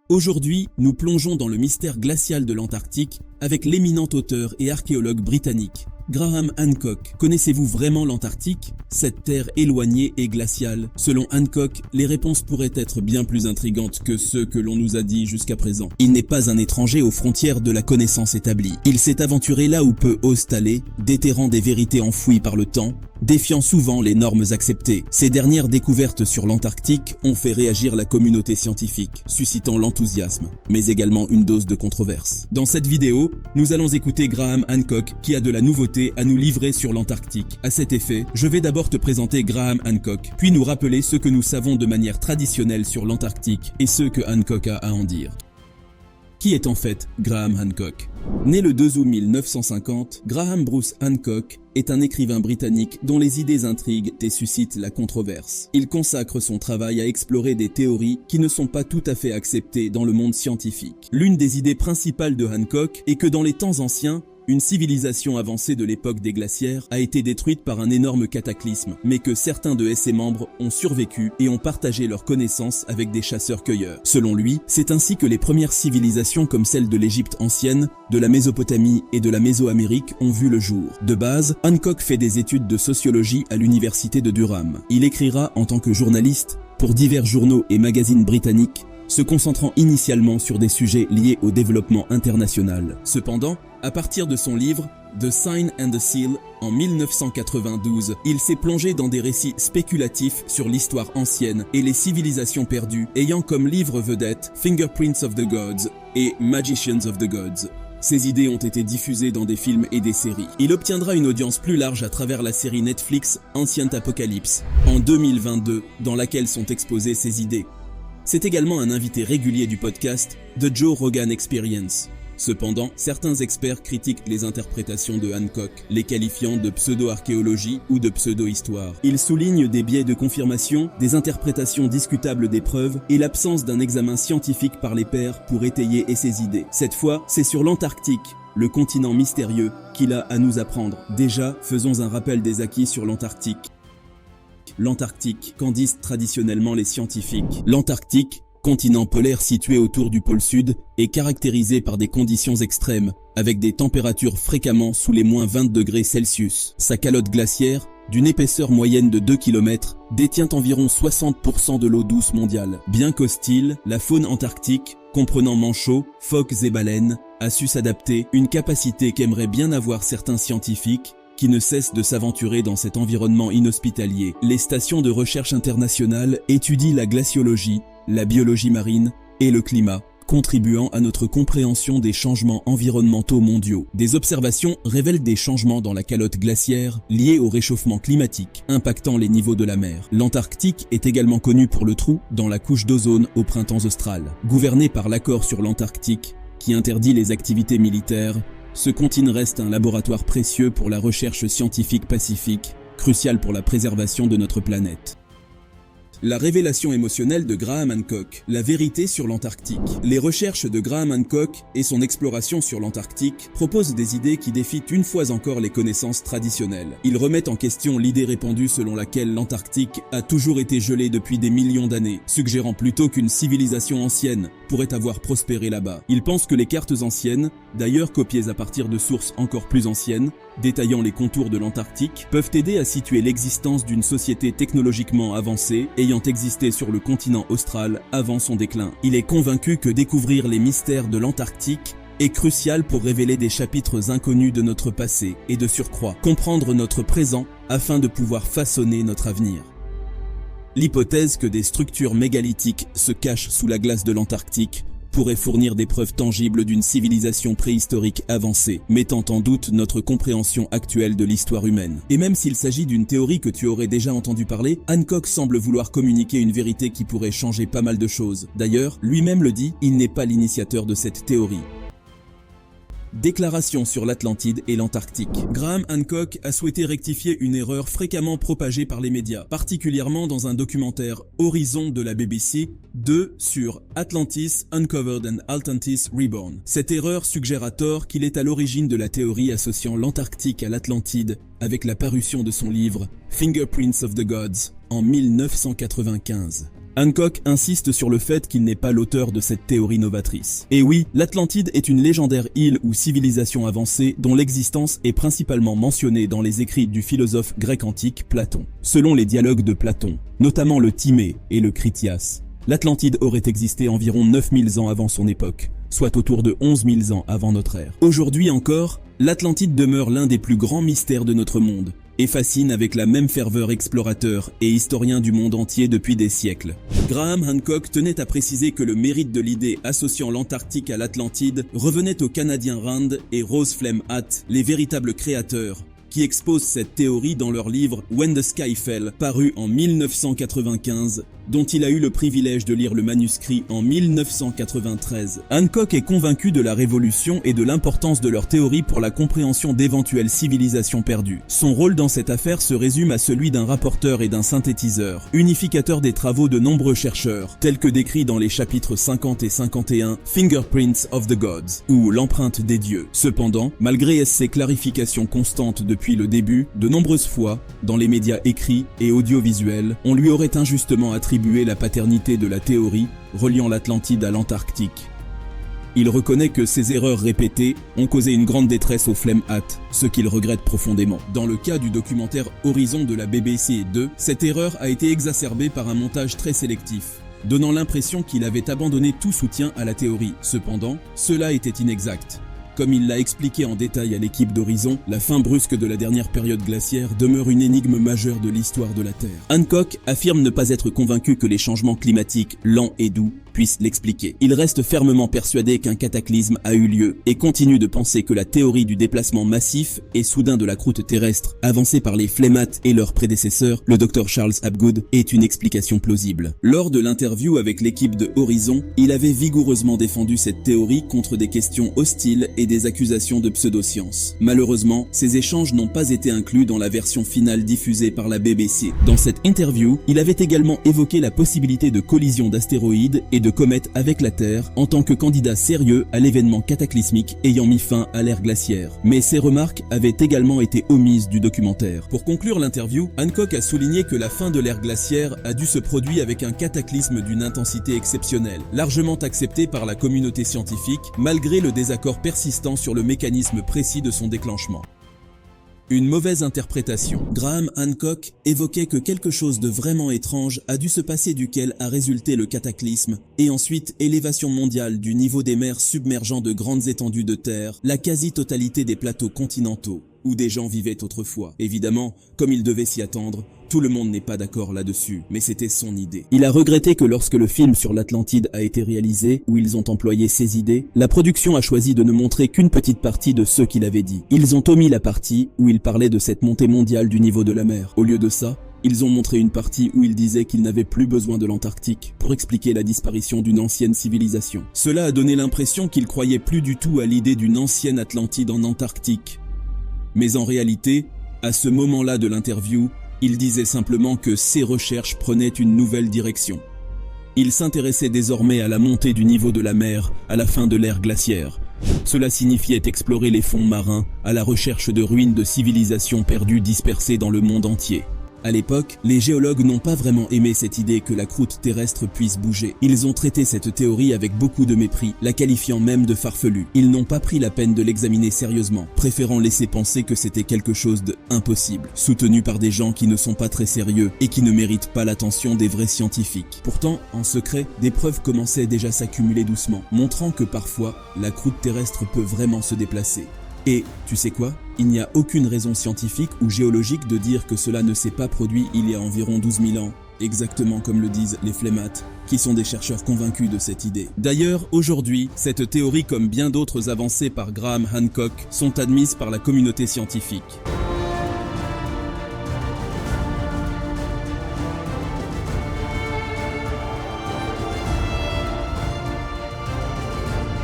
Aujourd'hui, nous plongeons dans le mystère glacial de l'Antarctique avec l'éminent auteur et archéologue britannique, Graham Hancock. Connaissez-vous vraiment l'Antarctique, cette terre éloignée et glaciale? Selon Hancock, les réponses pourraient être bien plus intrigantes que ce que l'on nous a dit jusqu'à présent. Il n'est pas un étranger aux frontières de la connaissance établie. Il s'est aventuré là où peu osent aller, déterrant des vérités enfouies par le temps, défiant souvent les normes acceptées. Ces dernières découvertes sur l'Antarctique ont fait réagir la communauté scientifique, suscitant l'enthousiasme, mais également une dose de controverse. Dans cette vidéo, nous allons écouter Graham Hancock qui a de la nouveauté à nous livrer sur l'Antarctique. À cet effet, je vais d'abord te présenter Graham Hancock, puis nous rappeler ce que nous savons de manière traditionnelle sur l'Antarctique et ce que Hancock a à en dire. Qui est en fait Graham Hancock? Né le 2 août 1950, Graham Bruce Hancock est un écrivain britannique dont les idées intriguent et suscitent la controverse. Il consacre son travail à explorer des théories qui ne sont pas tout à fait acceptées dans le monde scientifique. L'une des idées principales de Hancock est que dans les temps anciens, une civilisation avancée de l'époque des glaciaires a été détruite par un énorme cataclysme, mais que certains de ses membres ont survécu et ont partagé leurs connaissances avec des chasseurs-cueilleurs. Selon lui, c'est ainsi que les premières civilisations comme celle de l'Égypte ancienne, de la Mésopotamie et de la Mésoamérique ont vu le jour. De base, Hancock fait des études de sociologie à l'université de Durham. Il écrira en tant que journaliste pour divers journaux et magazines britanniques, se concentrant initialement sur des sujets liés au développement international. Cependant, à partir de son livre The Sign and the Seal en 1992, il s'est plongé dans des récits spéculatifs sur l'histoire ancienne et les civilisations perdues, ayant comme livre vedette Fingerprints of the Gods et Magicians of the Gods. Ses idées ont été diffusées dans des films et des séries. Il obtiendra une audience plus large à travers la série Netflix Ancient Apocalypse en 2022, dans laquelle sont exposées ses idées. C'est également un invité régulier du podcast The Joe Rogan Experience. Cependant, certains experts critiquent les interprétations de Hancock, les qualifiant de pseudo-archéologie ou de pseudo-histoire. Ils soulignent des biais de confirmation, des interprétations discutables des preuves et l'absence d'un examen scientifique par les pairs pour étayer ses idées. Cette fois, c'est sur l'Antarctique, le continent mystérieux, qu'il a à nous apprendre. Déjà, faisons un rappel des acquis sur l'Antarctique. L'Antarctique, qu'en disent traditionnellement les scientifiques. L'Antarctique, continent polaire situé autour du pôle sud, est caractérisé par des conditions extrêmes, avec des températures fréquemment sous les -20 degrés Celsius. Sa calotte glaciaire, d'une épaisseur moyenne de 2 km, détient environ 60% de l'eau douce mondiale. Bien qu'hostile, la faune antarctique, comprenant manchots, phoques et baleines, a su s'adapter, une capacité qu'aimeraient bien avoir certains scientifiques, qui ne cessent de s'aventurer dans cet environnement inhospitalier. Les stations de recherche internationales étudient la glaciologie, la biologie marine et le climat, contribuant à notre compréhension des changements environnementaux mondiaux. Des observations révèlent des changements dans la calotte glaciaire liés au réchauffement climatique, impactant les niveaux de la mer. L'Antarctique est également connu pour le trou dans la couche d'ozone au printemps austral. Gouverné par l'accord sur l'Antarctique, qui interdit les activités militaires, ce continent reste un laboratoire précieux pour la recherche scientifique pacifique, crucial pour la préservation de notre planète. La révélation émotionnelle de Graham Hancock, la vérité sur l'Antarctique. Les recherches de Graham Hancock et son exploration sur l'Antarctique proposent des idées qui défient une fois encore les connaissances traditionnelles. Ils remettent en question l'idée répandue selon laquelle l'Antarctique a toujours été gelée depuis des millions d'années, suggérant plutôt qu'une civilisation ancienne pourrait avoir prospéré là-bas. Ils pensent que les cartes anciennes, d'ailleurs copiées à partir de sources encore plus anciennes, détaillant les contours de l'Antarctique, peuvent aider à situer l'existence d'une société technologiquement avancée ayant existé sur le continent austral avant son déclin. Il est convaincu que découvrir les mystères de l'Antarctique est crucial pour révéler des chapitres inconnus de notre passé et de surcroît comprendre notre présent afin de pouvoir façonner notre avenir. L'hypothèse que des structures mégalithiques se cachent sous la glace de l'Antarctique pourrait fournir des preuves tangibles d'une civilisation préhistorique avancée, mettant en doute notre compréhension actuelle de l'histoire humaine. Et même s'il s'agit d'une théorie que tu aurais déjà entendu parler, Hancock semble vouloir communiquer une vérité qui pourrait changer pas mal de choses. D'ailleurs, lui-même le dit, il n'est pas l'initiateur de cette théorie. Déclaration sur l'Atlantide et l'Antarctique. Graham Hancock a souhaité rectifier une erreur fréquemment propagée par les médias, particulièrement dans un documentaire Horizon de la BBC 2 sur Atlantis Uncovered and Atlantis Reborn. Cette erreur suggère à tort qu'il est à l'origine de la théorie associant l'Antarctique à l'Atlantide avec la parution de son livre Fingerprints of the Gods en 1995. Hancock insiste sur le fait qu'il n'est pas l'auteur de cette théorie novatrice. Et oui, l'Atlantide est une légendaire île ou civilisation avancée dont l'existence est principalement mentionnée dans les écrits du philosophe grec antique Platon. Selon les dialogues de Platon, notamment le Timée et le Critias, l'Atlantide aurait existé environ 9000 ans avant son époque, soit autour de 11 000 ans avant notre ère. Aujourd'hui encore, l'Atlantide demeure l'un des plus grands mystères de notre monde, et fascine avec la même ferveur explorateur et historien du monde entier depuis des siècles. Graham Hancock tenait à préciser que le mérite de l'idée associant l'Antarctique à l'Atlantide revenait aux Canadiens Rand et Rose Flem-Hatt, les véritables créateurs, qui exposent cette théorie dans leur livre When the Sky Fell, paru en 1995, dont il a eu le privilège de lire le manuscrit en 1993. Hancock est convaincu de la révolution et de l'importance de leur théorie pour la compréhension d'éventuelles civilisations perdues. Son rôle dans cette affaire se résume à celui d'un rapporteur et d'un synthétiseur, unificateur des travaux de nombreux chercheurs, tels que décrits dans les chapitres 50 et 51, Fingerprints of the Gods, ou l'empreinte des dieux. Cependant, malgré ces clarifications constantes depuis le début, de nombreuses fois, dans les médias écrits et audiovisuels, on lui aurait injustement attribué la paternité de la théorie reliant l'Atlantide à l'Antarctique. Il reconnaît que ces erreurs répétées ont causé une grande détresse aux Flem-Hatt, ce qu'il regrette profondément. Dans le cas du documentaire Horizon de la BBC 2, cette erreur a été exacerbée par un montage très sélectif, donnant l'impression qu'il avait abandonné tout soutien à la théorie. Cependant, cela était inexact. Comme il l'a expliqué en détail à l'équipe d'Horizon, la fin brusque de la dernière période glaciaire demeure une énigme majeure de l'histoire de la Terre. Hancock affirme ne pas être convaincu que les changements climatiques lents et doux puissent l'expliquer. Il reste fermement persuadé qu'un cataclysme a eu lieu et continue de penser que la théorie du déplacement massif et soudain de la croûte terrestre, avancée par les Flem-Hatt et leurs prédécesseurs, le Dr Charles Hapgood, est une explication plausible. Lors de l'interview avec l'équipe de Horizon, il avait vigoureusement défendu cette théorie contre des questions hostiles et des accusations de pseudoscience. Malheureusement, ces échanges n'ont pas été inclus dans la version finale diffusée par la BBC. Dans cette interview, il avait également évoqué la possibilité de collision d'astéroïdes et de comètes avec la Terre en tant que candidat sérieux à l'événement cataclysmique ayant mis fin à l'ère glaciaire. Mais ces remarques avaient également été omises du documentaire. Pour conclure l'interview, Hancock a souligné que la fin de l'ère glaciaire a dû se produire avec un cataclysme d'une intensité exceptionnelle, largement accepté par la communauté scientifique, malgré le désaccord persistant sur le mécanisme précis de son déclenchement. Une mauvaise interprétation. Graham Hancock évoquait que quelque chose de vraiment étrange a dû se passer duquel a résulté le cataclysme, et ensuite élévation mondiale du niveau des mers submergeant de grandes étendues de terre, la quasi-totalité des plateaux continentaux, où des gens vivaient autrefois. Évidemment, comme il devait s'y attendre, tout le monde n'est pas d'accord là-dessus, mais c'était son idée. Il a regretté que lorsque le film sur l'Atlantide a été réalisé, où ils ont employé ses idées, la production a choisi de ne montrer qu'une petite partie de ce qu'il avait dit. Ils ont omis la partie où il parlait de cette montée mondiale du niveau de la mer. Au lieu de ça, ils ont montré une partie où il disait qu'il n'avait plus besoin de l'Antarctique pour expliquer la disparition d'une ancienne civilisation. Cela a donné l'impression qu'il croyait plus du tout à l'idée d'une ancienne Atlantide en Antarctique. Mais en réalité, à ce moment-là de l'interview, il disait simplement que ses recherches prenaient une nouvelle direction. Il s'intéressait désormais à la montée du niveau de la mer à la fin de l'ère glaciaire. Cela signifiait explorer les fonds marins à la recherche de ruines de civilisations perdues dispersées dans le monde entier. À l'époque, les géologues n'ont pas vraiment aimé cette idée que la croûte terrestre puisse bouger. Ils ont traité cette théorie avec beaucoup de mépris, la qualifiant même de farfelue. Ils n'ont pas pris la peine de l'examiner sérieusement, préférant laisser penser que c'était quelque chose d'impossible, soutenu par des gens qui ne sont pas très sérieux et qui ne méritent pas l'attention des vrais scientifiques. Pourtant, en secret, des preuves commençaient déjà à s'accumuler doucement, montrant que parfois, la croûte terrestre peut vraiment se déplacer. Et, tu sais quoi? Il n'y a aucune raison scientifique ou géologique de dire que cela ne s'est pas produit il y a environ 12 000 ans, exactement comme le disent les Flem-Hatt, qui sont des chercheurs convaincus de cette idée. D'ailleurs, aujourd'hui, cette théorie comme bien d'autres avancées par Graham Hancock sont admises par la communauté scientifique.